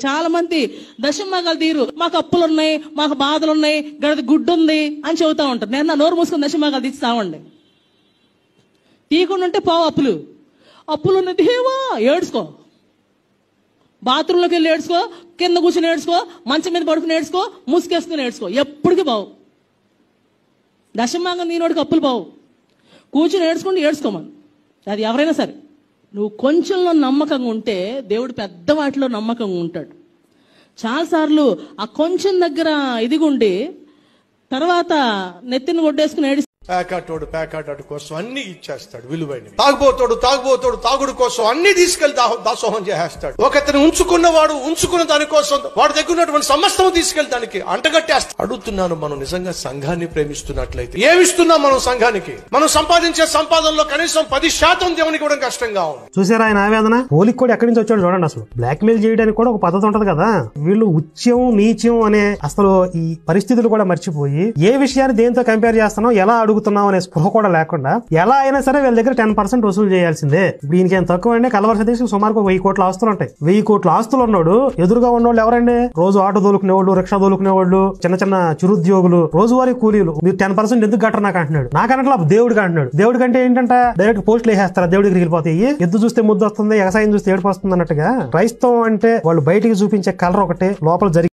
చాలా మంది దశమభాగాలు తీరు, మాకు అప్పులు ఉన్నాయి, మాకు బాధలు ఉన్నాయి, గడది గుడ్డు ఉంది అని చెబుతా ఉంటారు. నేను నా నోరు మూసుకొని దశమభాగాలు తీస్తామండి. తీయకుండా ఉంటే పోవు అప్పులు ఉన్న దేవా ఏడ్చుకో, బాత్రూంలోకి వెళ్ళి ఏడ్చుకో, కింద కూర్చొని ఏడ్చుకో, మంచం మీద పడుకుని ఏడ్చుకో, ముసుకేసుకుని ఏడ్చుకో, ఎప్పటికీ బావు. దశమభాగం నీనోడికి అప్పులు బావు. కూర్చుని ఏడ్చుకుంటూ ఏడ్చుకోమని. అది ఎవరైనా సరే. నువ్వు కొంచెంలో నమ్మకంగా ఉంటే దేవుడు పెద్ద వాటిలో నమ్మకంగా ఉంటాడు. చాలాసార్లు ఆ కొంచెం దగ్గర ఇదిగుండి తర్వాత నెత్తిని కొట్టేసుకుని ఏడి పేకాటోడు కోసం అన్ని ఇచ్చేస్తాడు విలువైనవి. తాగుబోతాడు తాగుడు కోసం అన్ని తీసుకెళ్లి దాసోహం చేసేస్తాడు. ఒకతను ఉంచుకున్నవాడు ఉంచుకున్న దానికోసం వాడి దగ్గర ఉన్నటువంటి సమస్తం తీసుకెళ్లి దానికి అంటగట్టేస్తాడు. అడుగుతున్నాను, మనం నిజంగా సంఘాన్ని ప్రేమిస్తున్నట్లయితే ఏమిస్తున్నాం మనం సంఘానికి? మనం సంపాదించే సంపాదనలో కనీసం 10% దేవునికి ఇవ్వడం కష్టంగా ఉంది. చూసారా ఆయన ఆవేదన? పోలికి కూడా ఎక్కడి నుంచి వచ్చాడు చూడండి. అసలు బ్లాక్ మెయిల్ చేయడానికి కూడా ఒక పద్ధతి ఉంటది కదా. వీళ్ళు ఉచ్యం నీచ్యం అనే అసలు ఈ పరిస్థితులు కూడా మర్చిపోయి ఏ విషయాన్ని దేంతో కంపేర్ చేస్తున్నాం, ఎలా అడుగుతున్నాం అనే స్పృహ కూడా లేకుండా ఎలా అయినా సరే వీళ్ళ దగ్గర 10% వసూలు చేయాల్సిందే. ఇప్పుడు ఈయనకేం తక్కువ అండి? కలవర సతీష్ సుమారు 1000 కోట్ల ఆస్తులు ఉంటాయి. 1000 కోట్ల ఆస్తులు ఉన్నాడు. ఎదురుగా ఉన్నోళ్ళు ఎవరండి? రోజు ఆటో దొలుకునేవాళ్ళు, రిక్షా దొలుకునేవాళ్ళు, చిన్న చిరుద్యోగులు, రోజువారీ కూలీలు. మీరు 10% ఎందుకు గట్టర్ నాకు అంటున్నాడు. నాకన్నట్లా దేవుడికి అంటున్నాడు. దేవుడికి అంటే ఏంటంటే డైరెక్ట్ పోస్టులు వేసేస్తారా? దేవుడికి వెళ్ళిపోతాయి. ఎద్దు చూస్తే ముద్దు వస్తుంది, వ్యవసాయం చూస్తే ఏడుపు వస్తుంది అన్నట్టుగా. క్రైస్తవం అంటే వాళ్ళు బయటికి చూపించే కలర్ ఒకటి, లోపల జరిగి